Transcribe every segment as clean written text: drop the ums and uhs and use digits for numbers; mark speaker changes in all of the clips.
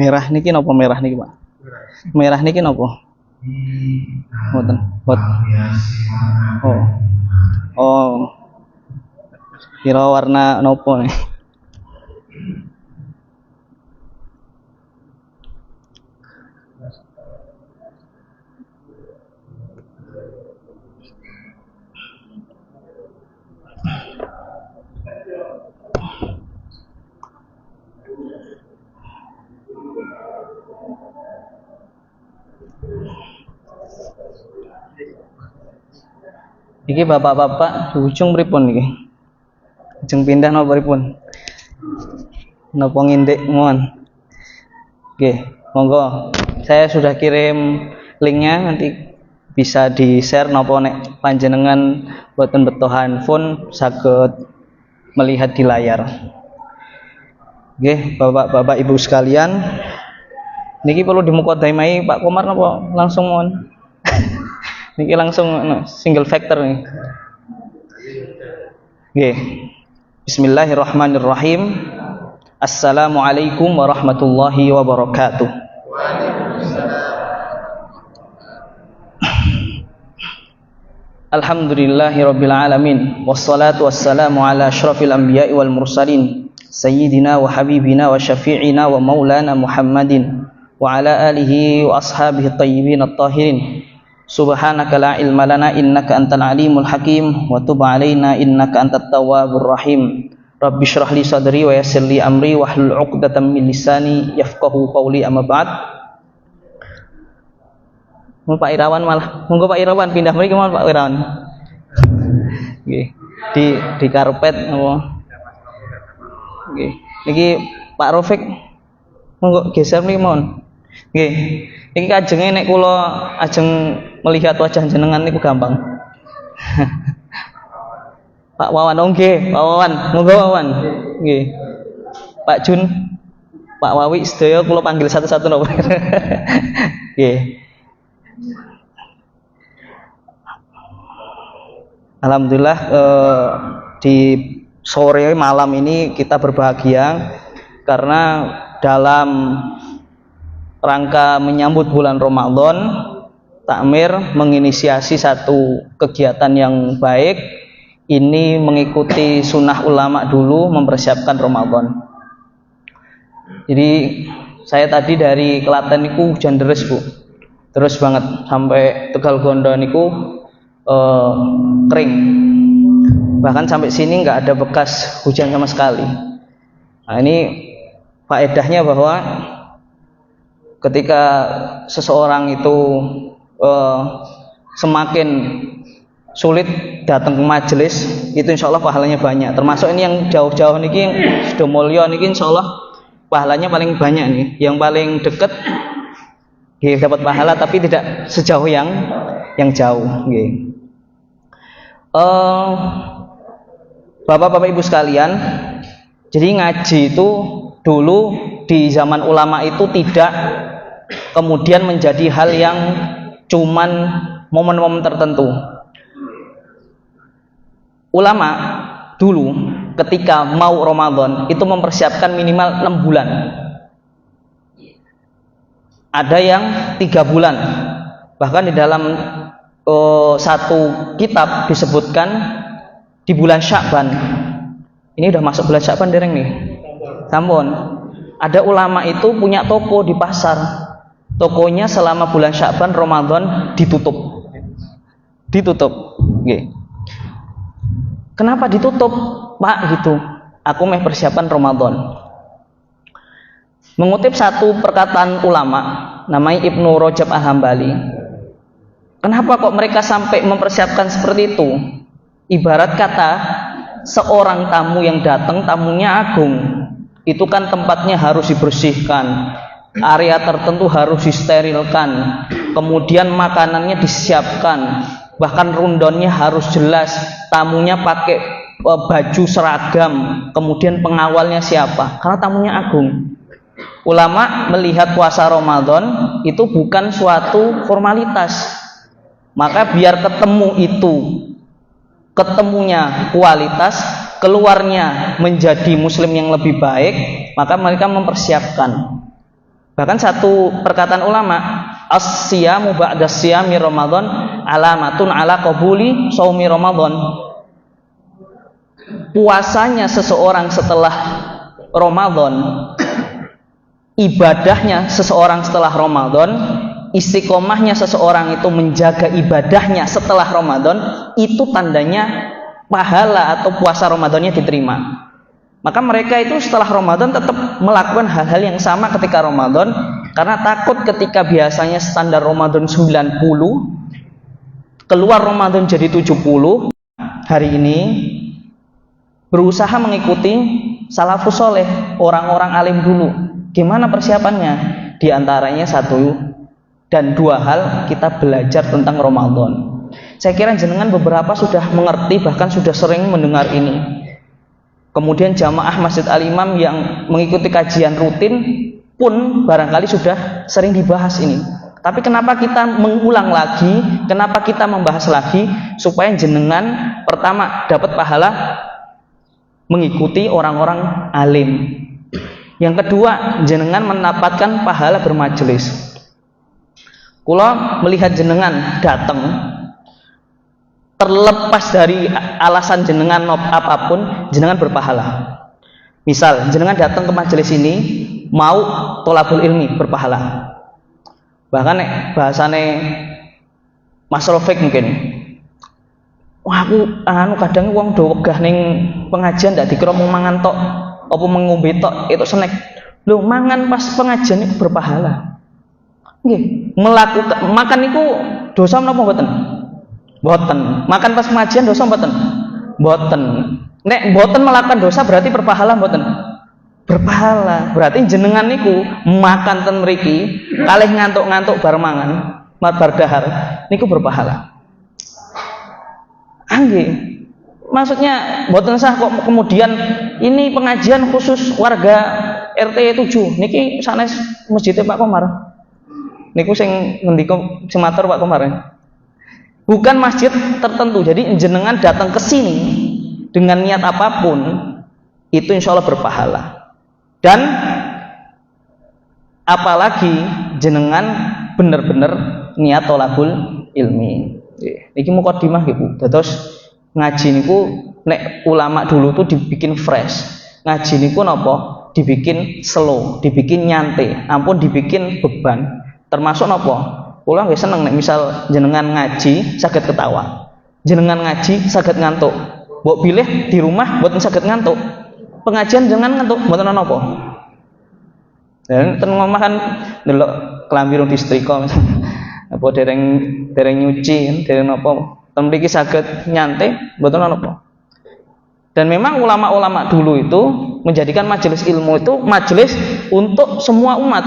Speaker 1: Merah niki napa merah niki, Pak? Merah niki napa? Mboten. Oh. Oh. Kira warna nopo nih? Iki bapak-bapak di ujung pripun niki? Ujung pindah napa pripun? Napa ngindik mohon? Oke, monggo. Saya sudah kirim linknya, nanti bisa di-share napa nek panjenengan boten beto handphone saged melihat di layar. Oke, bapak-bapak ibu sekalian, niki perlu dimukadimai Pak Komar napa langsung mohon? Niki langsung single factor nih. Oke. Bismillahirrahmanirrahim. Assalamualaikum warahmatullahi wabarakatuh. Alhamdulillahirabbil alamin. Wassalatu wassalamu ala asyrafil anbiya'i wal mursalin. Sayyidina wa habibina wa syafi'ina wa maulana Muhammadin wa ala alihi wa ashabihi at-tayyibin at-tahirin. Subhanaka la ilma lana innaka antal alimul hakim wa tub alaina innaka antat tawwabur rahim. Rabbi shrah li sadri wa yassir li amri wahlul 'uqdatam min lisani yafqahu qawli amma ba'd. Mau Pak Irawan malah. Monggo Pak Irawan pindah mriki mohon Pak Irawan. Nggih. Di karpet napa? Nggih. Niki Pak Rafiq monggo geser mriki mohon. Nggih. Niki kajenge nek kula ajeng melihat wajah jenengan niku gampang. Pak Wawan nggih, Pak Wawan, monggo Wawan. Nggih. Pak Jun, Pak Wawi sedaya kula panggil satu-satu napa. Nggih. Alhamdulillah di sore malam ini kita berbahagia karena dalam rangka menyambut bulan Ramadan, Takmir menginisiasi satu kegiatan yang baik. Ini mengikuti sunnah ulama dulu mempersiapkan Ramadan. Jadi saya tadi dari Klaten niku hujan deres Bu, terus banget sampai Tegal Gondo niku kering. Bahkan sampai sini nggak ada bekas hujan sama sekali. Nah ini faedahnya bahwa ketika seseorang itu semakin sulit datang ke majelis, itu insya Allah pahalanya banyak. Termasuk ini yang jauh-jauh niki yang sudah mulia niki insya Allah pahalanya paling banyak nih. Yang paling dekat dapat pahala tapi tidak sejauh yang jauh. Bapak-bapak ibu sekalian, jadi ngaji itu dulu di zaman ulama itu tidak kemudian menjadi hal yang cuman momen-momen tertentu. Ulama dulu ketika mau Ramadan itu mempersiapkan minimal 6 bulan. Ada yang 3 bulan. Bahkan di dalam satu kitab disebutkan di bulan Sya'ban. Ini udah masuk bulan Sya'ban dereng nih. Sampun. Ada ulama itu punya toko di pasar. Tokonya selama bulan Sya'ban Ramadan ditutup. Nggih. Kenapa ditutup, Pak? Gitu. Aku mau persiapan Ramadan. Mengutip satu perkataan ulama, namanya Ibnu Rajab Al-Hambali. Kenapa kok mereka sampai mempersiapkan seperti itu? Ibarat kata seorang tamu yang datang, tamunya agung. Itu kan tempatnya harus dibersihkan, area tertentu harus disterilkan, kemudian makanannya disiapkan, bahkan rundonnya harus jelas, tamunya pakai baju seragam, kemudian pengawalnya siapa, karena tamunya agung. Ulama melihat puasa Ramadan itu bukan suatu formalitas, maka biar ketemunya kualitas, keluarnya menjadi muslim yang lebih baik, maka mereka mempersiapkan. Bahkan satu perkataan ulama, as-siyamu ba'da siyami Ramadan alamatun ala qabuli shaumi Ramadan. Puasanya seseorang setelah Ramadan, ibadahnya seseorang setelah Ramadan, istiqomahnya seseorang itu menjaga ibadahnya setelah Ramadan, itu tandanya pahala atau puasa Ramadannya diterima. Maka mereka itu setelah Ramadan tetap melakukan hal-hal yang sama ketika Ramadan, karena takut ketika biasanya standar Ramadan 90, keluar Ramadan jadi 70, hari ini berusaha mengikuti salafus soleh, orang-orang alim dulu. Gimana persiapannya? Di antaranya satu dan dua hal, kita belajar tentang Ramadan. Saya kira jenengan beberapa sudah mengerti, bahkan sudah sering mendengar ini. Kemudian jamaah Masjid Al-Imam yang mengikuti kajian rutin pun barangkali sudah sering dibahas ini. Tapi kenapa kita mengulang lagi, kenapa kita membahas lagi? Supaya jenengan pertama dapat pahala mengikuti orang-orang alim. Yang kedua, jenengan mendapatkan pahala bermajelis. Kula melihat jenengan datang, terlepas dari alasan jenengan apapun, jenengan berpahala. Misal jenengan datang ke majelis ini mau tholabul ilmi, berpahala. Bahkan bahasane Mas Rofik mungkin, wah aku kadang wong do wegah ning pengajian ndak dikira mau mangan tok apa mengombe tok itu snack. Lho mangan pas pengajian itu berpahala. Nggih, melakukan makan niku dosa menapa mboten? Mboten. Makan pas pengajian dosa mboten? Mboten. Nek mboten melakukan dosa berarti berpahala mboten? Berpahala. Berarti jenengan niku makan ten mriki kalih ngantuk-ngantuk bar mangan, bar dahar niku berpahala. Nggih. Maksudnya mboten sah kok kemudian ini pengajian khusus warga RT 7 niki sanes masjid Pak Komar. Niku sing ngendika sing matur Pak Komar. Bukan masjid tertentu. Jadi jenengan datang ke sini dengan niat apapun itu insya Allah berpahala. Dan apalagi jenengan bener-bener niat tholabul ilmi. Niki mukadimah nggih Bu. Terus ngaji niku nek ulama dulu tuh dibikin fresh. Ngaji niku napa? Dibikin slow, dibikin nyantai, ampun dibikin beban. Termasuk napa? Kula nggih seneng nek misal jenengan ngaji saged ketawa. Jenengan ngaji saged ngantuk. Mbok bilih di rumah mboten saged ngantuk. Pengajian jenengan ngantuk mboten napa. Dan ten ngomah kan ndelok klambi rung disetrika. Apa dereng nyuci, dereng napa. Ten mriki saged nyantai mboten napa. Dan memang ulama-ulama dulu itu menjadikan majelis ilmu itu majelis untuk semua umat.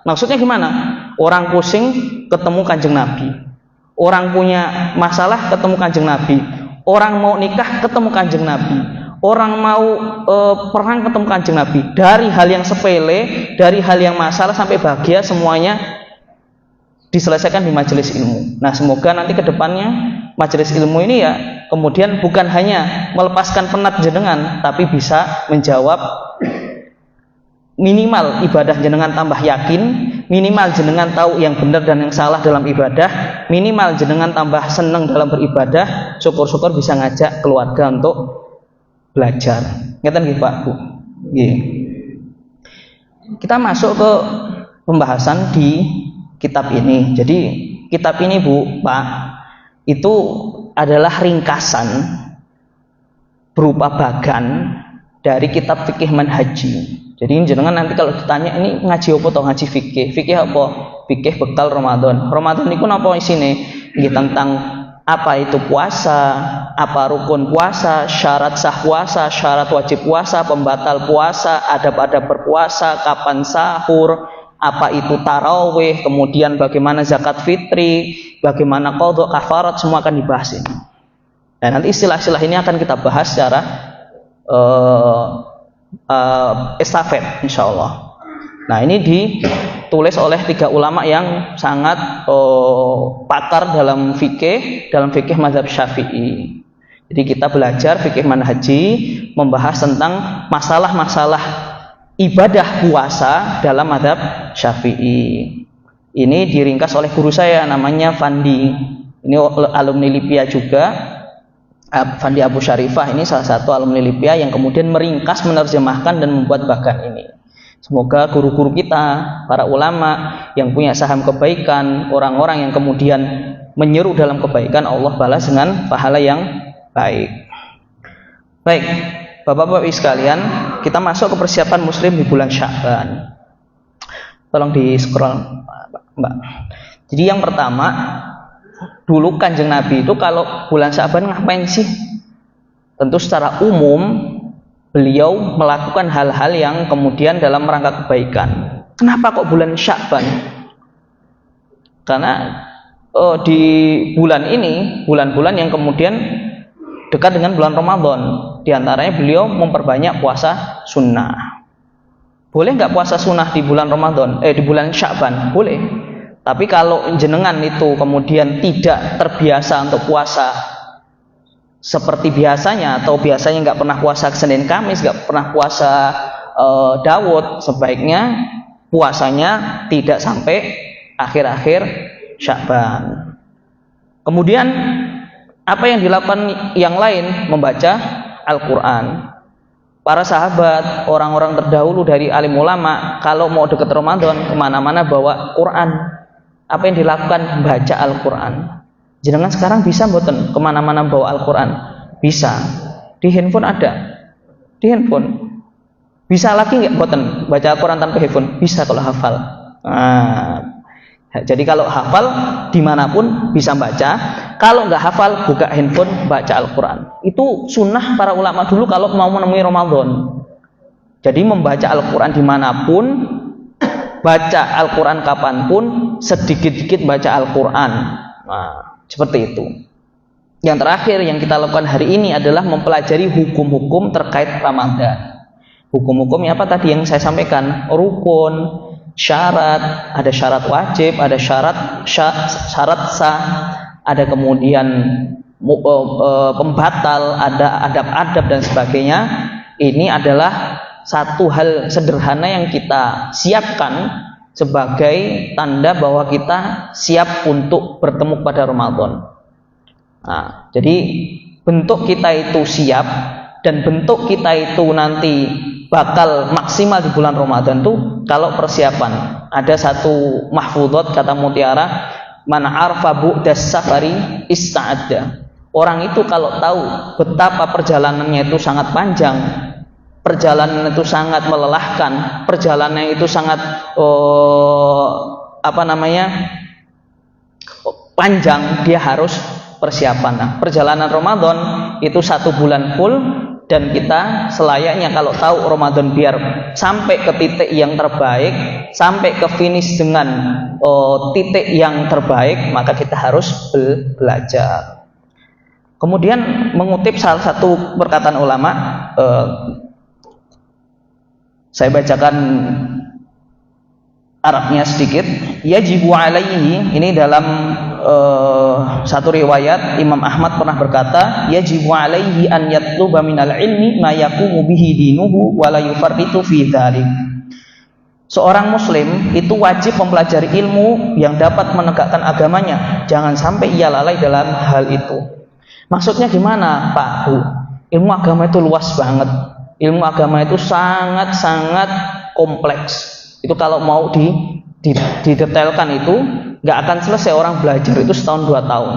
Speaker 1: Maksudnya gimana? Orang pusing ketemu Kanjeng Nabi, orang punya masalah ketemu Kanjeng Nabi, orang mau nikah ketemu Kanjeng Nabi, orang mau perang ketemu Kanjeng Nabi. Dari hal yang sepele, dari hal yang masalah sampai bahagia, semuanya diselesaikan di majelis ilmu. Nah semoga nanti kedepannya majelis ilmu ini ya kemudian bukan hanya melepaskan penat jenengan, tapi bisa menjawab minimal ibadah jenengan tambah yakin, minimal jenengan tahu yang benar dan yang salah dalam ibadah, minimal jenengan tambah senang dalam beribadah, syukur-syukur bisa ngajak keluarga untuk belajar. Ngeten nggih Pak Bu. Nggih. Kita masuk ke pembahasan di kitab ini. Jadi kitab ini Bu, Pak, itu adalah ringkasan berupa bagan dari kitab fikih manhaji. Jadi jenengan nanti kalau ditanya ini ngaji apa toh, ngaji fikih. Fikih apa? Fikih bekal Ramadan. Ramadan niku napa isine? Nggih tentang apa itu puasa, apa rukun puasa, syarat sah puasa, syarat wajib puasa, pembatal puasa, adab-adab berpuasa, kapan sahur, apa itu tarawih, kemudian bagaimana zakat fitri, bagaimana qadha kafarat, semua akan dibahas ini. Dan nanti istilah-istilah ini akan kita bahas secara estafet insyaallah. Nah ini ditulis oleh 3 ulama yang sangat pakar dalam fikih mazhab Syafi'i. Jadi kita belajar fikih manhaji, membahas tentang masalah-masalah ibadah puasa dalam mazhab Syafi'i. Ini diringkas oleh guru saya namanya Fandi. Ini alumni Lipia juga. Fandi Abu Syarifah ini salah satu alumni Lipia yang kemudian meringkas, menerjemahkan dan membuat bagan ini. Semoga guru-guru kita, para ulama yang punya saham kebaikan, orang-orang yang kemudian menyeru dalam kebaikan, Allah balas dengan pahala yang baik. Baik, Bapak-bapak sekalian, kita masuk ke persiapan Muslim di bulan Sya'ban. Tolong di scroll, Mbak. Jadi yang pertama, dulu Kanjeng Nabi itu kalau bulan Sya'ban ngapain sih? Tentu secara umum beliau melakukan hal-hal yang kemudian dalam rangka kebaikan. Kenapa kok bulan Sya'ban? Karena di bulan ini, bulan-bulan yang kemudian dekat dengan bulan Ramadan, di antaranya beliau memperbanyak puasa sunnah. Boleh nggak puasa sunnah di bulan Ramadan? Di bulan Sya'ban? Boleh. Tapi kalau jenengan itu kemudian tidak terbiasa untuk puasa seperti biasanya, atau biasanya nggak pernah puasa Senin Kamis, nggak pernah puasa Daud, sebaiknya puasanya tidak sampai akhir-akhir Sya'ban. Kemudian apa yang dilakukan yang lain? Membaca Al-Quran. Para sahabat, orang-orang terdahulu dari alim ulama, kalau mau dekat Ramadan kemana-mana bawa Quran. Apa yang dilakukan? Baca Al-Quran. Jenengan sekarang bisa mboten kemana-mana bawa Al-Quran? Bisa. Di handphone ada. Di handphone. Bisa lagi nggak mboten baca Al-Quran tanpa handphone? Bisa kalau hafal. Jadi kalau hafal dimanapun bisa baca. Kalau nggak hafal buka handphone baca Al-Quran. Itu sunnah para ulama dulu kalau mau menemui Ramadan. Jadi membaca Al-Quran dimanapun, baca Al-Quran kapanpun, sedikit-sedikit baca Al-Quran. Seperti itu. Yang terakhir yang kita lakukan hari ini adalah mempelajari hukum-hukum terkait Ramadan. Hukum-hukumnya apa tadi yang saya sampaikan? Rukun, syarat, ada syarat wajib, ada syarat sah, ada kemudian pembatal, ada adab-adab dan sebagainya. Ini adalah satu hal sederhana yang kita siapkan sebagai tanda bahwa kita siap untuk bertemu pada Ramadan. Jadi bentuk kita itu siap, dan bentuk kita itu nanti bakal maksimal di bulan Ramadan tuh kalau persiapan. Ada satu mahfudhot kata Mutiara, man arfa bu'das safari ista'adda. Orang itu kalau tahu betapa perjalanannya itu sangat panjang, perjalanan itu sangat melelahkan, perjalanan itu sangat panjang, dia harus persiapan. Nah, perjalanan Ramadan itu 1 bulan full, dan kita selayaknya kalau tahu Ramadan biar sampai ke titik yang terbaik, sampai ke finish dengan titik yang terbaik, maka kita harus belajar. Kemudian mengutip salah satu perkataan ulama, saya bacakan Arabnya sedikit. Yajibu alaihi, ini dalam satu riwayat Imam Ahmad pernah berkata, yajibu alaihi an yatluba minal ilmi ma yaqumu bihi dinuhu wa la yufarritu fi dzalik. Seorang muslim itu wajib mempelajari ilmu yang dapat menegakkan agamanya, jangan sampai ia lalai dalam hal itu. Maksudnya gimana, Pak Bu? Ilmu agama itu luas banget. Ilmu agama itu sangat-sangat kompleks. Itu kalau mau didetailkan itu nggak akan selesai orang belajar itu setahun 2 tahun.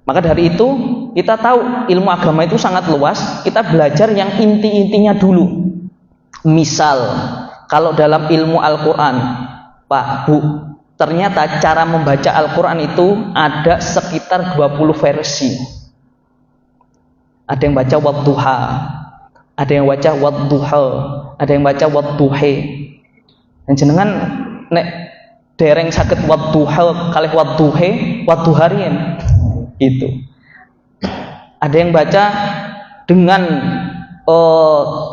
Speaker 1: Maka dari itu kita tahu ilmu agama itu sangat luas. Kita belajar yang inti-intinya dulu. Misal kalau dalam ilmu Al-Quran, Pak Bu, ternyata cara membaca Al-Quran itu ada sekitar 20 versi. Ada yang baca wadduha, ada yang baca wadduha, ada yang baca wadduhe. Dan jenengan nek dereng sakit wadduha kalih wadduhe, wadduharien itu. Ada yang baca dengan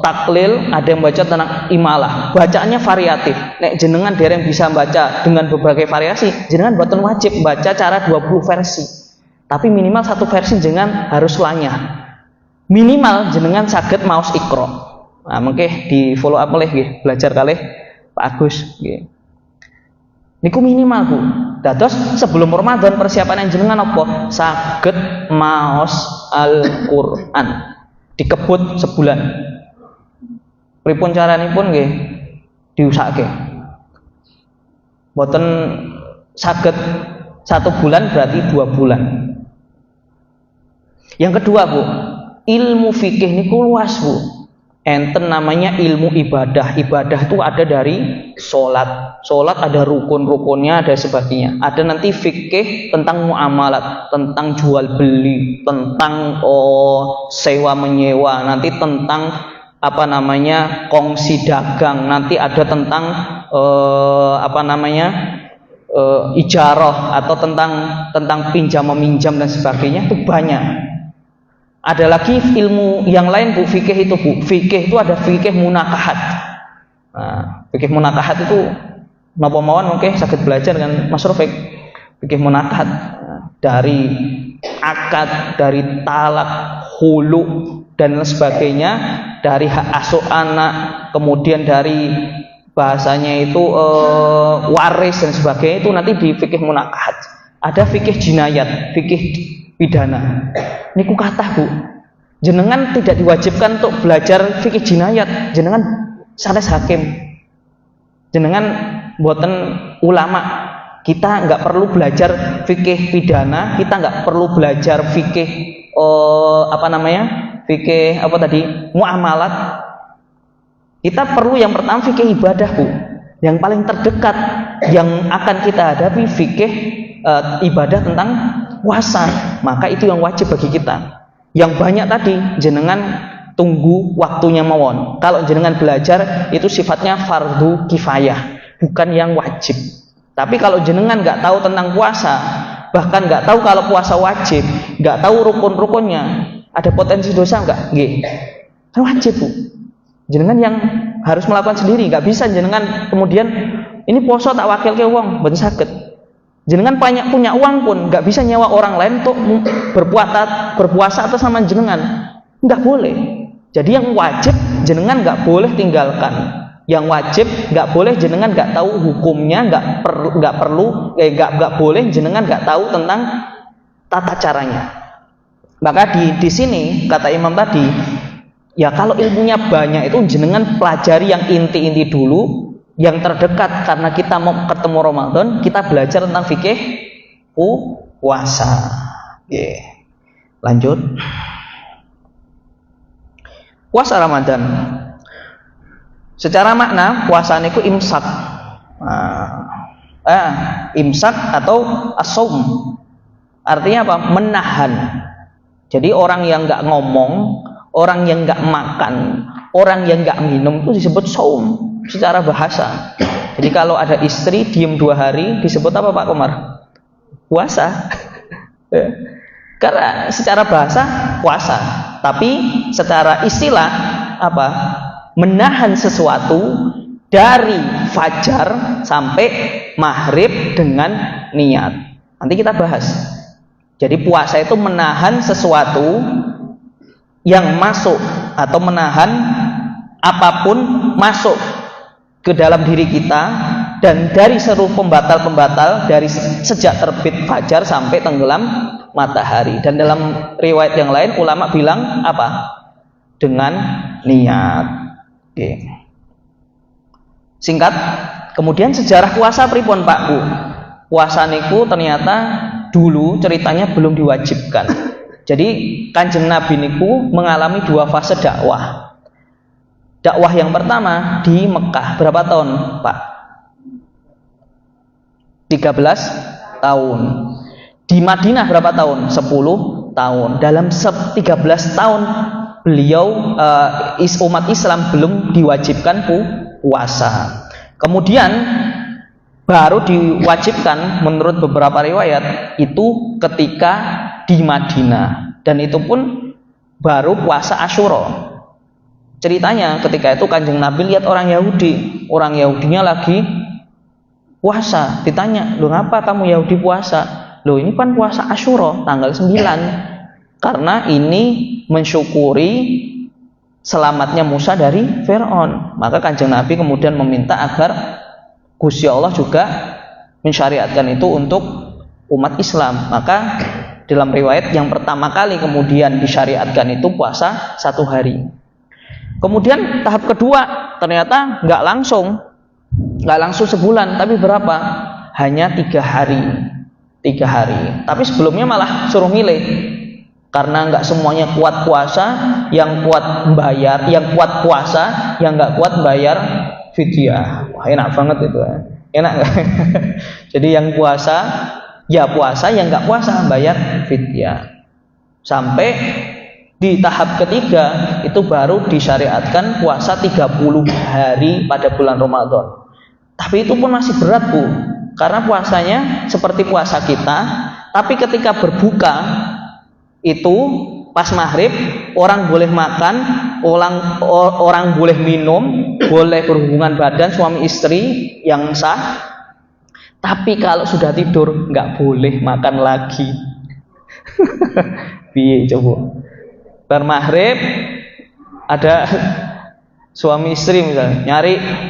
Speaker 1: taklil, ada yang baca tentang imalah. Bacaannya variatif. Nek jenengan dereng bisa baca dengan berbagai variasi, jenengan boten wajib baca cara 20 versi. Tapi minimal 1 versi jenengan harus lanyah. Minimal jenengan saged maos Iqra. Nah, mengke di follow up oleh nggih, belajar kalih Pak Agus nggih. Niku minimal Bu. Dados sebelum Ramadan persiapan jenengan apa? Saged maos Al-Qur'an. Dikebut sebulan. Pripun caranipun nggih? Diusahake. Boten saged 1 bulan berarti 2 bulan. Yang kedua Bu, ilmu fikih niku luas Bu. Enten namanya ilmu ibadah. Ibadah itu ada dari sholat. Sholat ada rukun-rukunnya, ada sebagainya. Ada nanti fikih tentang muamalat, tentang jual beli, tentang sewa menyewa, nanti tentang apa namanya kongsi dagang, nanti ada tentang ijarah atau tentang pinjam meminjam dan sebagainya. Itu banyak. Ada lagi ilmu yang lain Bu, fikih itu Bu. Fikih itu ada fikih munakahat. Nah, fikih munakahat itu napa mawon mungkin sakit belajar kan Mas Rafiq. Fikih munakahat dari akad, dari talak, hulu dan sebagainya, dari hak asuh anak, kemudian dari bahasanya itu waris dan sebagainya, itu nanti di fikih munakahat. Ada fikih jinayat, fikih pidana. Niku kathah Bu. Jenengan tidak diwajibkan untuk belajar fikih jinayat. Jenengan sanes hakim. Jenengan mboten ulama. Kita nggak perlu belajar fikih pidana. Kita nggak perlu belajar fikih fikih apa tadi? Muamalat. Kita perlu yang pertama fikih ibadah Bu. Yang paling terdekat yang akan kita hadapi fikih ibadah tentang puasa, maka itu yang wajib bagi kita. Yang banyak tadi jenengan tunggu waktunya mawon. Kalau jenengan belajar itu sifatnya fardu kifayah, bukan yang wajib. Tapi kalau jenengan nggak tahu tentang puasa, bahkan nggak tahu kalau puasa wajib, nggak tahu rukun-rukunnya, ada potensi dosa nggak? Nggih, kan wajib Bu. Jenengan yang harus melakukan sendiri, nggak bisa jenengan kemudian ini poso tak wakil ke wong, ben saged. Jenengan punya uang pun nggak bisa nyewa orang lain untuk berpuasa atas nama jenengan, nggak boleh. Jadi yang wajib jenengan nggak boleh tinggalkan, yang wajib nggak boleh jenengan nggak tahu hukumnya, nggak boleh jenengan nggak tahu tentang tata caranya. Maka di sini kata Imam tadi, ya kalau ilmunya banyak itu jenengan pelajari yang inti-inti dulu. Yang terdekat, karena kita mau ketemu Ramadan, kita belajar tentang fikih puasa. Oke. Lanjut. Puasa Ramadan. Secara makna puasa niku imsak. Imsak atau as-shaum. Artinya apa? Menahan. Jadi orang yang enggak ngomong, orang yang enggak makan, orang yang enggak minum itu disebut shaum. Secara bahasa. Jadi kalau ada istri diem 2 hari disebut apa Pak Komar? Puasa. Karena secara bahasa puasa, tapi secara istilah apa? Menahan sesuatu dari fajar sampai maghrib dengan niat. Nanti kita bahas. Jadi puasa itu menahan sesuatu yang masuk atau menahan apapun masuk ke dalam diri kita, dan dari seluruh pembatal-pembatal dari sejak terbit fajar sampai tenggelam matahari. Dan dalam riwayat yang lain ulama bilang apa? Dengan niat. Oke. Singkat, kemudian sejarah puasa pripun Pak Bu? Puasa niku ternyata dulu ceritanya belum diwajibkan. Jadi Kanjeng Nabi niku mengalami 2 fase dakwah. Dakwah yang pertama di Mekah berapa tahun, Pak? 13 tahun. Di Madinah berapa tahun? 10 tahun. Dalam 13 tahun beliau umat Islam belum diwajibkan puasa. Kemudian baru diwajibkan menurut beberapa riwayat itu ketika di Madinah, dan itu pun baru puasa Asyura. Ceritanya ketika itu Kanjeng Nabi lihat orang Yahudi, orang Yahudinya lagi puasa. Ditanya, "Loh ngapa kamu Yahudi puasa?" "Loh ini kan puasa Asyura tanggal 9. Karena ini mensyukuri selamatnya Musa dari Fir'aun. Maka Kanjeng Nabi kemudian meminta agar Gusti Allah juga mensyariatkan itu untuk umat Islam. Maka dalam riwayat yang pertama kali kemudian disyariatkan itu puasa 1 hari. Kemudian tahap kedua ternyata nggak langsung sebulan, tapi berapa? Hanya 3 hari. 3 hari. Tapi sebelumnya malah suruh milih, karena nggak semuanya kuat puasa, yang kuat bayar, yang kuat puasa, yang nggak kuat bayar fidyah. Wah, enak banget itu, enak nggak? Jadi yang puasa ya puasa, yang nggak puasa bayar fidyah. Sampai di tahap ketiga itu baru disyariatkan puasa 30 hari pada bulan Ramadan. Tapi itu pun masih berat, Bu, karena puasanya seperti puasa kita, tapi ketika berbuka itu pas maghrib orang boleh makan, orang boleh minum, boleh berhubungan badan suami istri yang sah. Tapi kalau sudah tidur nggak boleh makan lagi. Piye coba? Bar maghrib ada suami istri misalnya,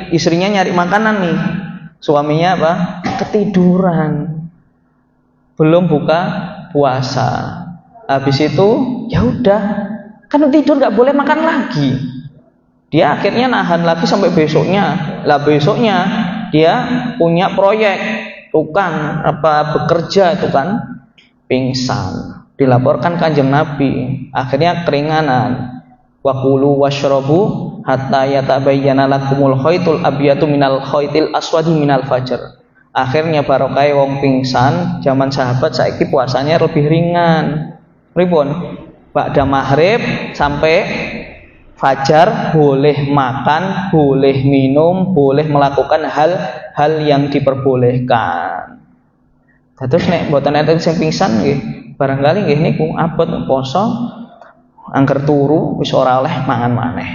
Speaker 1: istrinya nyari makanan nih, suaminya apa? Ketiduran, belum buka puasa. Habis itu ya udah, kan tidur nggak boleh makan lagi. Dia akhirnya nahan lagi sampai besoknya. Lah besoknya dia punya proyek, tukang bekerja itu kan, pingsan. Dilaporkan Kanjeng Nabi, akhirnya keringanan. Wa kulu washrabu hatta yatabayyana lakumul khaitul abyadu minal khaitil aswadi minal fajr. Akhirnya barokai wong pingsan zaman sahabat, saiki puasanya lebih ringan. Pripun? Ba'da maghrib sampai fajar boleh makan, boleh minum, boleh melakukan hal-hal yang diperbolehkan. Terus nek mboten enten sing pingsan nggih, barangkali nggih niku abot poso angger turu wis ora oleh mangan maneh.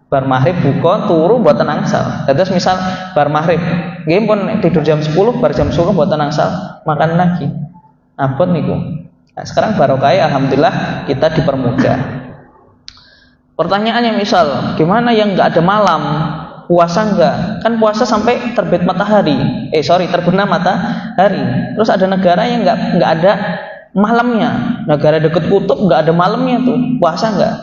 Speaker 1: Bar maghrib buka turu mboten angsal. Terus misal bar maghrib nggih pun tidur jam 10, bar jam 10 mboten angsal makan lagi. Abot niku. Nah, sekarang barokah alhamdulillah kita dipermudah. Pertanyaannya misal, gimana yang nggak ada malam? Puasa enggak? Kan puasa sampai terbit matahari. Terbenam matahari. Terus ada negara yang nggak ada malamnya. Negara dekat kutub nggak ada malamnya tuh. Puasa enggak?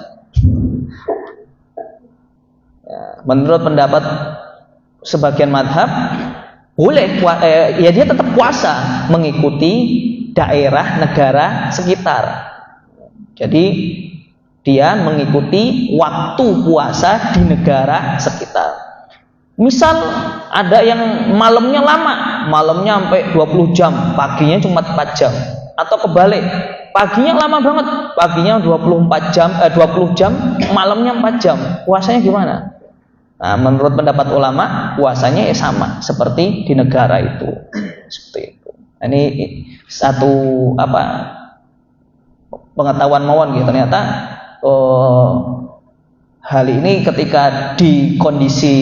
Speaker 1: Ya, menurut pendapat sebagian madhab boleh, ya dia tetap puasa mengikuti daerah negara sekitar. Jadi dia mengikuti waktu puasa di negara sekitar. Misal ada yang malamnya lama, malamnya sampai 20 jam, paginya cuma 4 jam. Atau kebalik, paginya lama banget, paginya 20 jam, malamnya 4 jam. Puasanya gimana? Nah, menurut pendapat ulama, puasanya ya sama seperti di negara itu. Seperti itu. Ini satu pengetahuan mawon gitu. Ternyata hal ini ketika di kondisi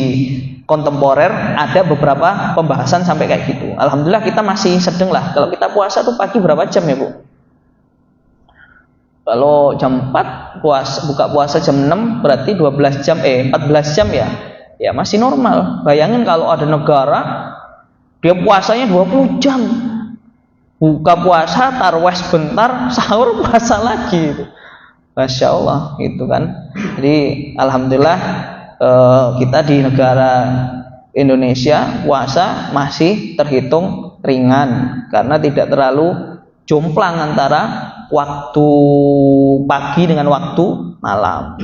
Speaker 1: kontemporer ada beberapa pembahasan sampai kayak gitu. Alhamdulillah kita masih sedang lah. Kalau kita puasa tuh pagi berapa jam ya, Bu? Kalau jam 4 buka puasa jam 6 berarti 14 jam ya. Ya masih normal. Bayangin kalau ada negara dia puasanya 20 jam. Buka puasa, tarawih sebentar, sahur puasa lagi. Masya Allah, gitu kan. Jadi alhamdulillah kita di negara Indonesia puasa masih terhitung ringan karena tidak terlalu jomplang antara waktu pagi dengan waktu malam.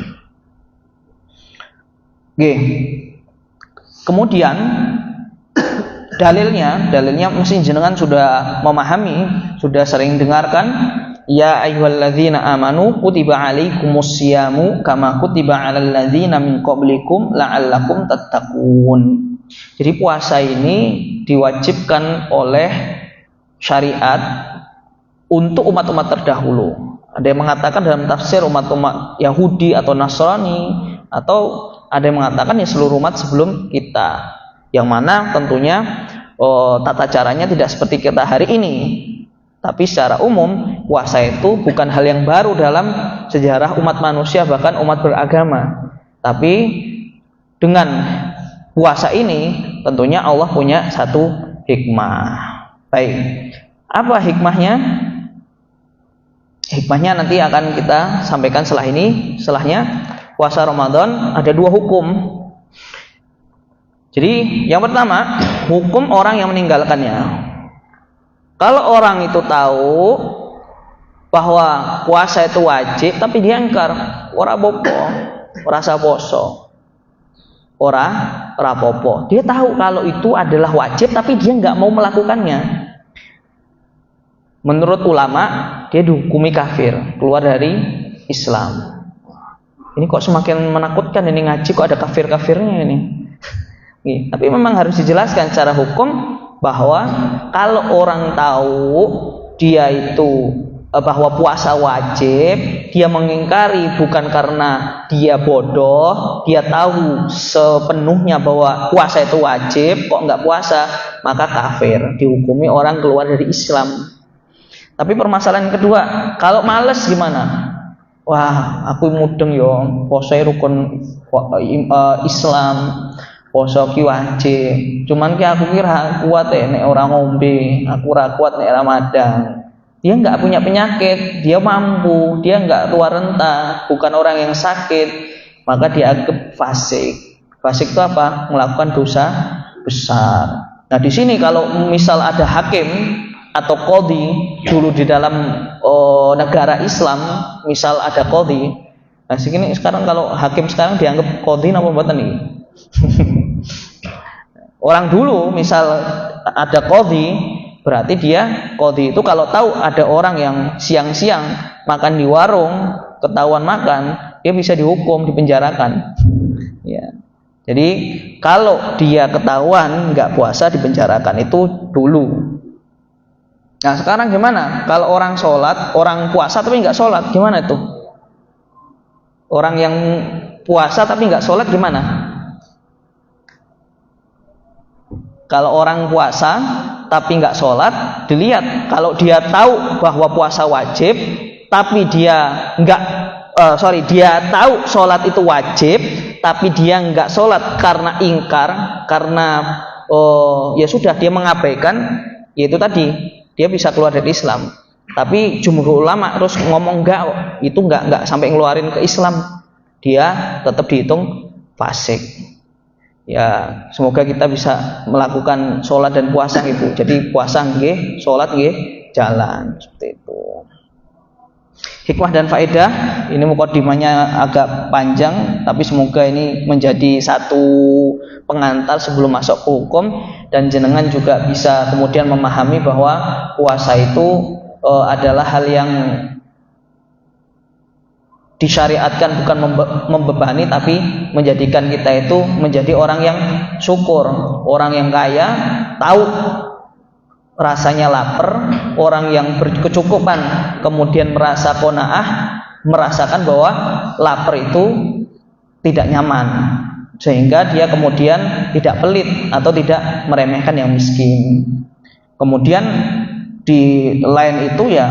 Speaker 1: Oke. Kemudian dalilnya mesti jenengan sudah memahami, sudah sering dengarkan. Ya ayyuhalladzina amanu kutiba alaikumus syiyamu kama kutiba alal ladzina min qablikum la'allakum tattaqun. Jadi puasa ini diwajibkan oleh syariat untuk umat-umat terdahulu. Ada yang mengatakan dalam tafsir umat-umat Yahudi atau Nasrani, atau ada yang mengatakan ya seluruh umat sebelum kita. Yang mana tentunya tata caranya tidak seperti kita hari ini. Tapi secara umum puasa itu bukan hal yang baru dalam sejarah umat manusia, bahkan umat beragama. Tapi dengan puasa ini tentunya Allah punya satu hikmah. Baik, apa hikmahnya? Hikmahnya nanti akan kita sampaikan setelah ini. Setelahnya, puasa Ramadan ada 2 hukum. Jadi yang pertama, hukum orang yang meninggalkannya. Kalau orang itu tahu bahwa puasa itu wajib tapi dia ingkar, ora popo, ora saposo, ora popo. Dia tahu kalau itu adalah wajib tapi dia nggak mau melakukannya. Menurut ulama, dia dihukumi kafir, keluar dari Islam. Ini kok semakin menakutkan, ini ngaji kok ada kafir-kafirnya ini. Tapi memang harus dijelaskan secara hukum bahwa kalau orang tahu dia itu bahwa puasa wajib, dia mengingkari bukan karena dia bodoh, dia tahu sepenuhnya bahwa puasa itu wajib, kok nggak puasa, maka kafir, dihukumi orang keluar dari Islam. Tapi permasalahan kedua, kalau males gimana? Wah, aku mudeng yo, puasa rukun Islam, puasa ki wajib. Cuman ki aku kira kuat nek ora ngombe, aku ora kuat nek Ramadan. Dia nggak punya penyakit, dia mampu, dia nggak tua renta, bukan orang yang sakit, maka dianggap fasik. Fasik itu apa? Melakukan dosa besar. Nah di sini kalau misal ada hakim atau qadhi dulu di dalam negara Islam, misal ada qadhi. Nah segini sekarang kalau hakim sekarang dianggap qadhi apa mboten iki? Orang dulu misal ada qadhi, berarti dia qadhi itu kalau tahu ada orang yang siang-siang makan di warung, ketahuan makan, dia bisa dihukum, dipenjarakan. Ya. Jadi kalau dia ketahuan nggak puasa, dipenjarakan, itu dulu. Nah sekarang gimana? Kalau orang sholat, orang puasa tapi nggak sholat, gimana itu? Orang yang puasa tapi nggak sholat gimana? Kalau orang puasa tapi nggak sholat, dilihat kalau dia tahu bahwa puasa wajib, tapi dia dia tahu sholat itu wajib, tapi dia nggak sholat karena ingkar, karena ya sudah dia mengabaikan, yaitu tadi. Dia bisa keluar dari Islam. Tapi jumhur ulama terus ngomong enggak, itu enggak sampai ngeluarin ke Islam. Dia tetap dihitung fasik. Ya, semoga kita bisa melakukan sholat dan puasa itu. Jadi puasa nggih, sholat nggih, jalan seperti itu. Hikmah dan faedah, ini mukadimahnya agak panjang, tapi semoga ini menjadi satu pengantar sebelum masuk ke hukum, dan jenengan juga bisa kemudian memahami bahwa puasa itu adalah hal yang disyariatkan, bukan membebani, tapi menjadikan kita itu menjadi orang yang syukur, orang yang kaya, tahu rasanya lapar, orang yang berkecukupan kemudian merasa qanaah, merasakan bahwa lapar itu tidak nyaman, sehingga dia kemudian tidak pelit atau tidak meremehkan yang miskin. Kemudian di lain itu ya,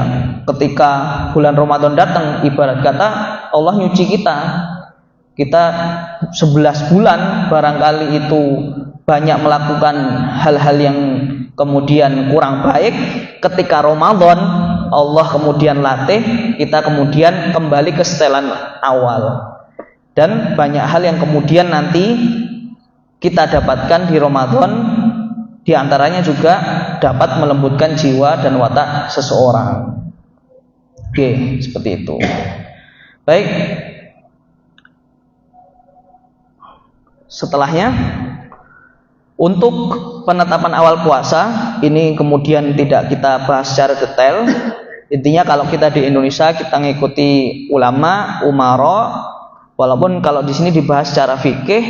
Speaker 1: ketika bulan Ramadan datang, ibarat kata Allah nyuci kita 11 bulan barangkali itu banyak melakukan hal-hal yang kemudian kurang baik. Ketika Ramadan Allah kemudian latih kita, kemudian kembali ke setelan awal, dan banyak hal yang kemudian nanti kita dapatkan di Ramadan, diantaranya juga dapat melembutkan jiwa dan watak seseorang. Oke, seperti itu. Baik, setelahnya untuk penetapan awal puasa ini kemudian tidak kita bahas secara detail. Intinya kalau kita di Indonesia kita ngikuti ulama, umara, walaupun kalau di sini dibahas secara fikih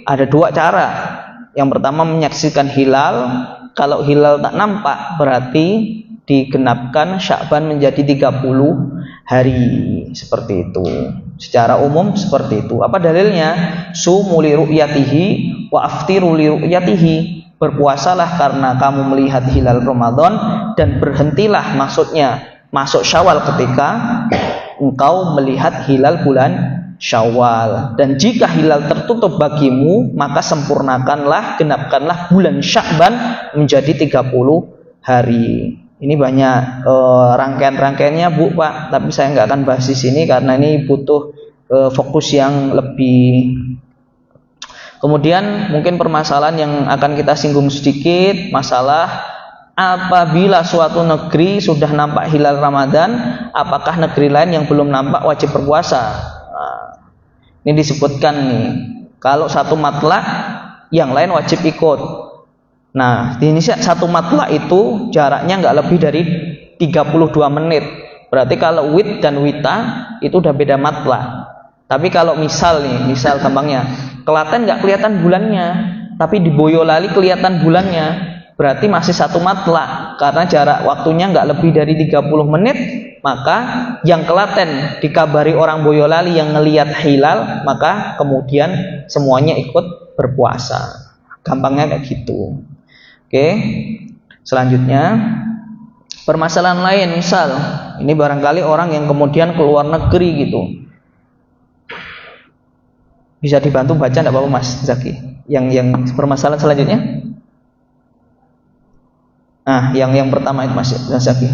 Speaker 1: ada 2 cara. Yang pertama menyaksikan hilal, kalau hilal tak nampak berarti digenapkan Sya'ban menjadi 30 hari, seperti itu. Secara umum seperti itu. Apa dalilnya? Sumu li ru'yatihi wa aftiru li ru'yatihi. Berpuasalah karena kamu melihat hilal Ramadan, dan berhentilah, maksudnya masuk Syawal ketika engkau melihat hilal bulan Syawal. Dan jika hilal tertutup bagimu, maka sempurnakanlah, genapkanlah bulan Sya'ban menjadi 30 hari. Ini banyak rangkaian-rangkaiannya Bu, Pak, tapi saya nggak akan bahas di sini karena ini butuh fokus yang lebih. Kemudian mungkin permasalahan yang akan kita singgung sedikit, masalah apabila suatu negeri sudah nampak hilal Ramadan, apakah negeri lain yang belum nampak wajib berpuasa? Ini disebutkan nih, kalau satu matlak, yang lain wajib ikut. Nah, di Indonesia satu matlak itu jaraknya nggak lebih dari 32 menit. Berarti kalau wit dan wita itu udah beda matlak. Tapi kalau misal gampangnya, Klaten nggak kelihatan bulannya, tapi di Boyolali kelihatan bulannya, berarti masih satu matlak. Karena jarak waktunya nggak lebih dari 30 menit, maka yang Klaten dikabari orang Boyolali yang ngelihat hilal, maka kemudian semuanya ikut berpuasa. Gampangnya kayak gitu. Oke, selanjutnya permasalahan lain, misal ini barangkali orang yang kemudian keluar negeri gitu, bisa dibantu baca enggak apa-apa Mas Zaki? Yang permasalahan selanjutnya? Nah, yang pertama itu Mas Zaki.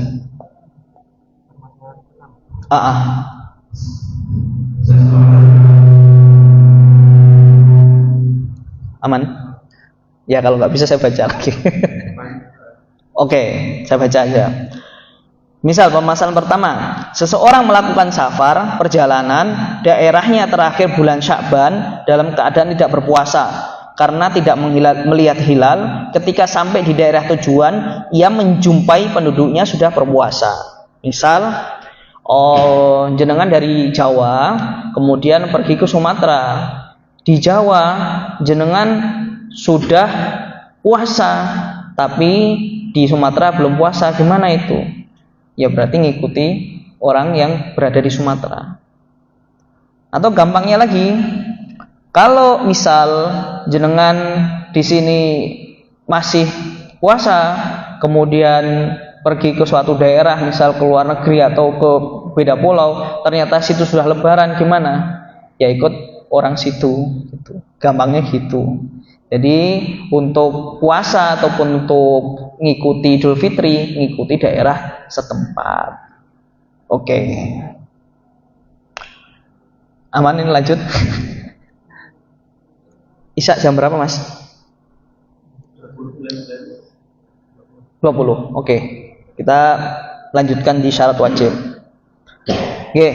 Speaker 1: Aman? Ya kalau nggak bisa saya baca lagi. Oke, saya baca aja. Misal permasalahan pertama, seseorang melakukan safar, perjalanan, daerahnya terakhir bulan Sya'ban dalam keadaan tidak berpuasa karena tidak melihat hilal. Ketika sampai di daerah tujuan, ia menjumpai penduduknya sudah berpuasa. Misal, jenengan dari Jawa, kemudian pergi ke Sumatera. Di Jawa, jenengan sudah puasa, tapi di Sumatera belum puasa. Gimana itu? Ya berarti ngikuti orang yang berada di Sumatera. Atau gampangnya lagi, kalau misal jenengan di sini masih puasa, kemudian pergi ke suatu daerah, misal ke luar negeri atau ke beda pulau, ternyata situ sudah lebaran, gimana? Ya ikut orang situ, gitu. Gampangnya gitu. Jadi untuk puasa ataupun untuk ngikuti Idul Fitri, ngikuti daerah setempat. Oke. Aman, ini lanjut. Isya jam berapa Mas? 20. Oke. Kita lanjutkan di syarat wajib. Oke.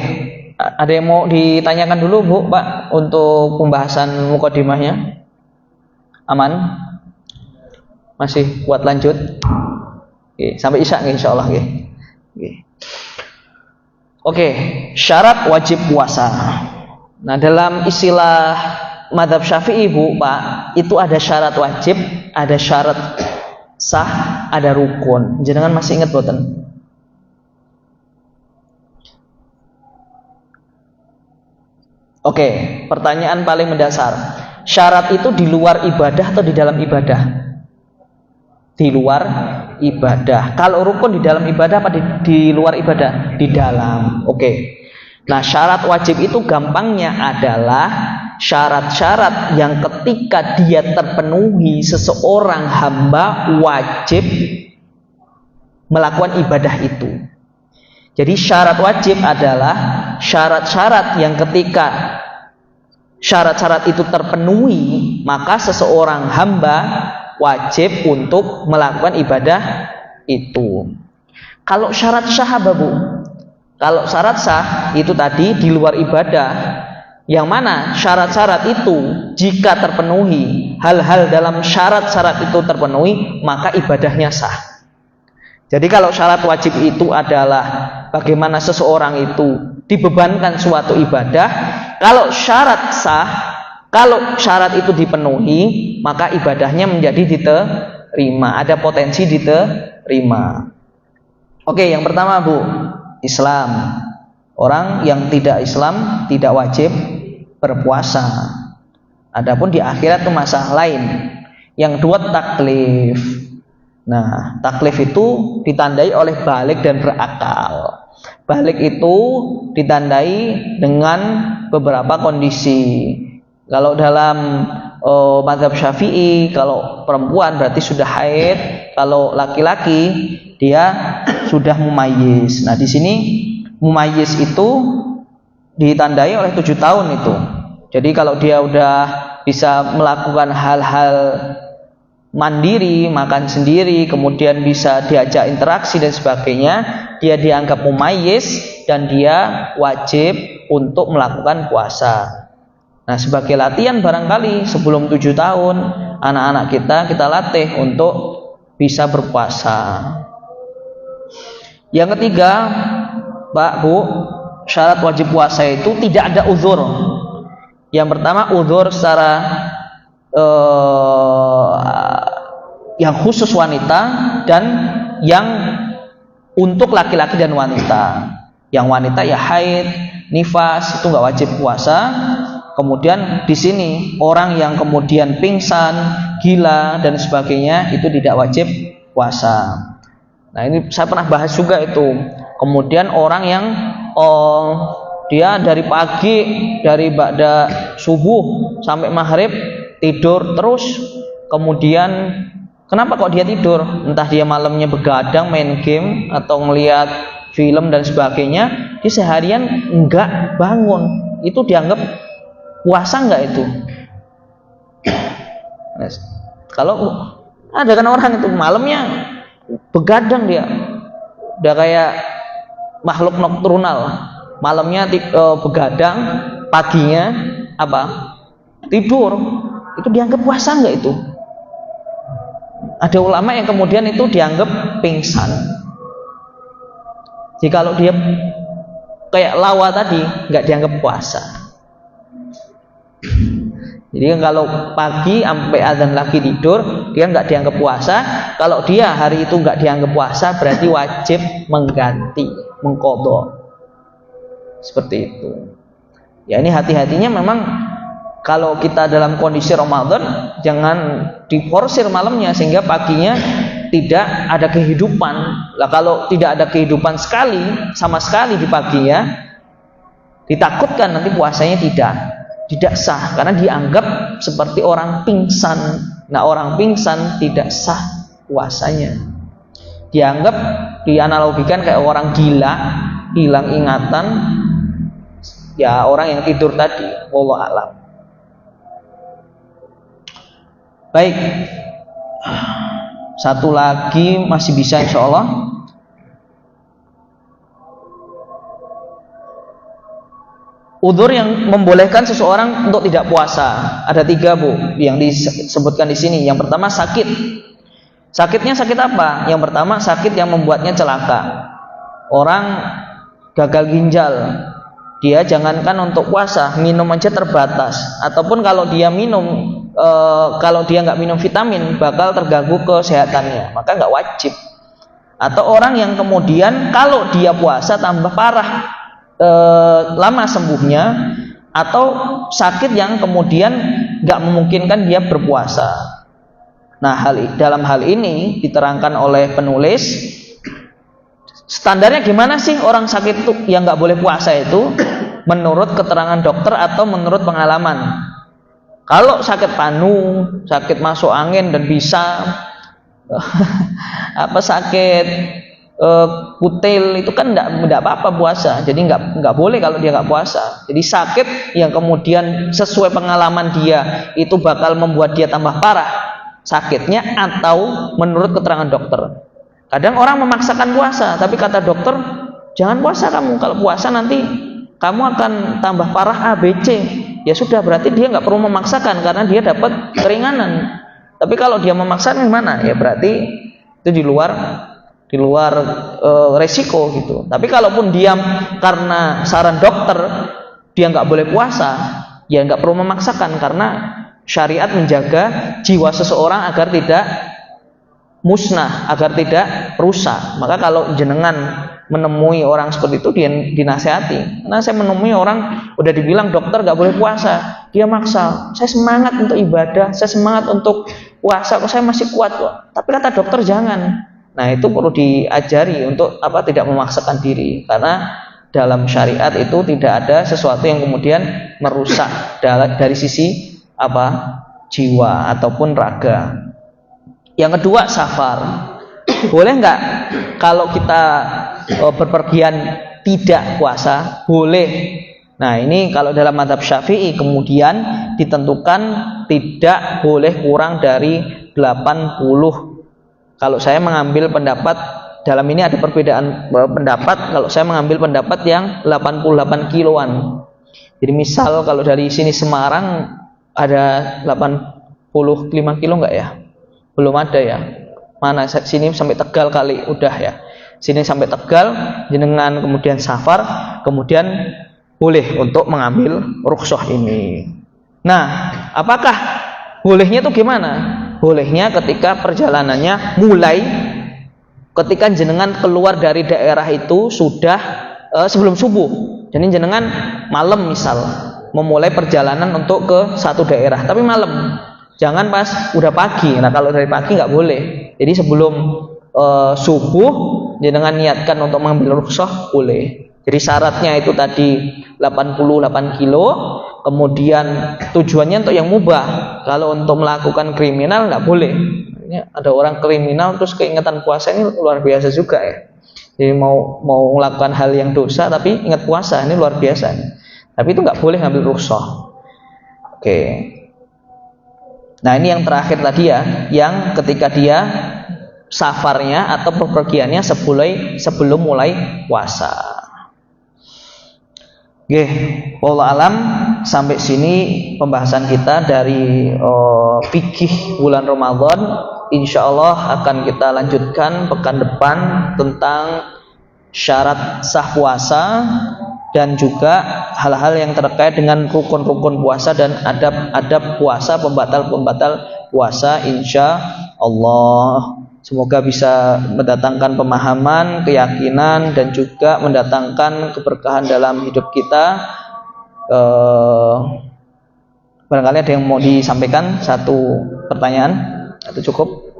Speaker 1: Ada yang mau ditanyakan dulu Bu, Pak, untuk pembahasan mukadimahnya? Aman? Masih kuat lanjut? Oke, sampai isya nih insyaallah nggih. Oke, syarat wajib puasa. Nah, dalam istilah mazhab Syafi'i Bu, Pak, itu ada syarat wajib, ada syarat sah, ada rukun. Jenengan masih ingat boten? Oke, pertanyaan paling mendasar. Syarat itu di luar ibadah atau di dalam ibadah? Di luar ibadah. Kalau rukun di dalam ibadah apa di luar ibadah? Di dalam. Oke. Nah, syarat wajib itu gampangnya adalah syarat-syarat yang ketika dia terpenuhi, seseorang hamba wajib melakukan ibadah itu. Jadi syarat wajib adalah syarat-syarat yang ketika syarat-syarat itu terpenuhi, maka seseorang hamba wajib untuk melakukan ibadah itu. Kalau syarat sah apa Bu? Kalau syarat sah itu tadi di luar ibadah, yang mana syarat-syarat itu jika terpenuhi, hal-hal dalam syarat-syarat itu terpenuhi, maka ibadahnya sah. Jadi kalau syarat wajib itu adalah bagaimana seseorang itu dibebankan suatu ibadah. Kalau syarat sah, kalau syarat itu dipenuhi, maka ibadahnya menjadi diterima, ada potensi diterima. Oke, yang pertama Bu, Islam. Orang yang tidak Islam tidak wajib berpuasa. Adapun di akhirat itu masalah lain. Yang dua, taklif. Nah, taklif itu ditandai oleh baligh dan berakal. Baligh itu ditandai dengan beberapa kondisi. Kalau dalam mazhab Syafi'i, kalau perempuan berarti sudah haid, kalau laki-laki dia sudah mumayyiz. Nah, di sini mumayyiz itu ditandai oleh 7 tahun itu. Jadi kalau dia udah bisa melakukan hal-hal mandiri, makan sendiri, kemudian bisa diajak interaksi dan sebagainya, dia dianggap mumayyiz dan dia wajib untuk melakukan puasa. Nah, sebagai latihan barangkali sebelum 7 tahun anak-anak kita latih untuk bisa berpuasa. Yang ketiga, Pak, Bu, syarat wajib puasa itu tidak ada uzur. Yang pertama, uzur secara yang khusus wanita dan yang untuk laki-laki dan wanita. Yang wanita ya haid, nifas, itu nggak wajib puasa. Kemudian di sini orang yang kemudian pingsan, gila dan sebagainya itu tidak wajib puasa. Nah, ini saya pernah bahas juga itu. Kemudian orang yang dia dari pagi, dari ba'da subuh sampai maghrib tidur terus, kemudian kenapa kok dia tidur? Entah dia malamnya begadang main game atau ngelihat film dan sebagainya, dia seharian enggak bangun, itu dianggap puasa enggak itu? Kalau ada kan orang itu malamnya begadang, dia udah kayak makhluk nokturnal, malamnya begadang, paginya apa? Tidur, itu dianggap puasa enggak itu? Ada ulama yang kemudian itu dianggap pingsan. Jikalau dia kayak lawa tadi, enggak dianggap puasa. Jadi kalau pagi sampai azan lagi tidur, dia enggak dianggap puasa. Kalau dia hari itu enggak dianggap puasa, berarti wajib mengganti, mengqadha. Seperti itu. Ya, ini hati-hatinya memang. Kalau kita dalam kondisi Ramadan, jangan diforsir malamnya sehingga paginya tidak ada kehidupan. Lah kalau tidak ada kehidupan sama sekali di paginya, ditakutkan nanti puasanya tidak sah karena dianggap seperti orang pingsan. Nah, orang pingsan tidak sah puasanya. Dianggap, dianalogikan kayak orang gila, hilang ingatan. Ya, orang yang tidur tadi, wallahu a'lam. Baik, satu lagi masih bisa insya Allah. Udzur yang membolehkan seseorang untuk tidak puasa ada 3, Bu, yang disebutkan di sini. Yang pertama sakit. Sakitnya sakit apa? Yang pertama sakit yang membuatnya celaka. Orang gagal ginjal, dia jangankan untuk puasa, minum aja terbatas. Ataupun kalau dia minum, kalau dia nggak minum vitamin bakal terganggu kesehatannya, maka nggak wajib. Atau orang yang kemudian kalau dia puasa tambah parah lama sembuhnya, atau sakit yang kemudian nggak memungkinkan dia berpuasa. Nah, dalam hal ini diterangkan oleh penulis standarnya gimana sih orang sakit itu yang nggak boleh puasa itu menurut keterangan dokter atau menurut pengalaman. Kalau sakit panu, sakit masuk angin dan bisa sakit kutil itu kan enggak apa-apa puasa. Jadi enggak boleh kalau dia enggak puasa. Jadi sakit yang kemudian sesuai pengalaman dia itu bakal membuat dia tambah parah sakitnya atau menurut keterangan dokter. Kadang orang memaksakan puasa, tapi kata dokter, jangan puasa kamu. Kalau puasa nanti kamu akan tambah parah A, B, C. Ya sudah, berarti dia nggak perlu memaksakan karena dia dapat keringanan. Tapi kalau dia memaksakan gimana? Ya berarti itu di luar resiko gitu. Tapi kalaupun dia karena saran dokter dia nggak boleh puasa, ya nggak perlu memaksakan karena syariat menjaga jiwa seseorang agar tidak musnah, agar tidak rusak. Maka kalau jenengan menemui orang seperti itu, dia dinasehati. Karena saya menemui orang udah dibilang dokter nggak boleh puasa, dia maksa, saya semangat untuk ibadah, saya semangat untuk puasa, kok saya masih kuat kok. Tapi kata dokter jangan. Nah, itu perlu diajari untuk tidak memaksakan diri, karena dalam syariat itu tidak ada sesuatu yang kemudian merusak dari sisi jiwa ataupun raga. Yang kedua, safar. Boleh nggak kalau kita berpergian tidak puasa? Boleh. Nah, ini kalau dalam mazhab Syafi'i kemudian ditentukan tidak boleh kurang dari 80. Kalau saya mengambil pendapat, dalam ini ada perbedaan pendapat, kalau saya mengambil pendapat yang 88 kiloan. Jadi misal kalau dari sini Semarang ada 85 kilo enggak ya? Belum ada ya. Mana sini sampai Tegal kali udah ya. Sini sampai Tegal jenengan kemudian safar, kemudian boleh untuk mengambil rukhsah ini. Nah, apakah bolehnya itu gimana? Bolehnya ketika perjalanannya mulai ketika jenengan keluar dari daerah itu sudah sebelum subuh. Jadi jenengan malam misal memulai perjalanan untuk ke satu daerah, tapi malam. Jangan pas udah pagi. Nah, kalau dari pagi nggak boleh. Jadi sebelum subuh jenengan niatkan untuk mengambil rukhsah boleh. Jadi syaratnya itu tadi 88 kilo, kemudian tujuannya untuk yang mubah. Kalau untuk melakukan kriminal nggak boleh. Ada orang kriminal terus keingetan puasa, ini luar biasa juga ya. Jadi mau melakukan hal yang dosa tapi ingat puasa, ini luar biasa. Tapi itu nggak boleh ngambil rukhsah. Oke. Nah, ini yang terakhir tadi ya, yang ketika dia safarnya atau bepergiannya sebelum mulai puasa. Oke, wallahu alam, sampai sini pembahasan kita dari fikih bulan Ramadan. Insyaallah akan kita lanjutkan pekan depan tentang syarat sah puasa dan juga hal-hal yang terkait dengan rukun-rukun puasa dan adab-adab puasa, pembatal-pembatal puasa insyaallah. Semoga bisa mendatangkan pemahaman, keyakinan, dan juga mendatangkan keberkahan dalam hidup kita. Barangkali ada yang mau disampaikan, satu pertanyaan atau cukup?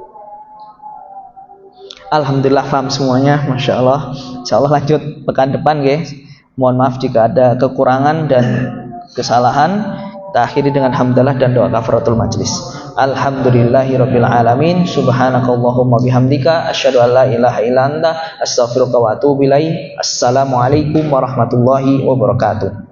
Speaker 1: Alhamdulillah paham semuanya, Masya Allah. Insya Allah lanjut pekan depan guys. Mohon maaf jika ada kekurangan dan kesalahan. Kita akhiri dengan hamdalah dan doa kafaratul majlis. Alhamdulillahirabbil alamin. Subhanakallahumma bihamdika asyhadu an la ilaha illa anta astaghfiruka wa atubu ilaik. Assalamualaikum warahmatullahi wabarakatuh.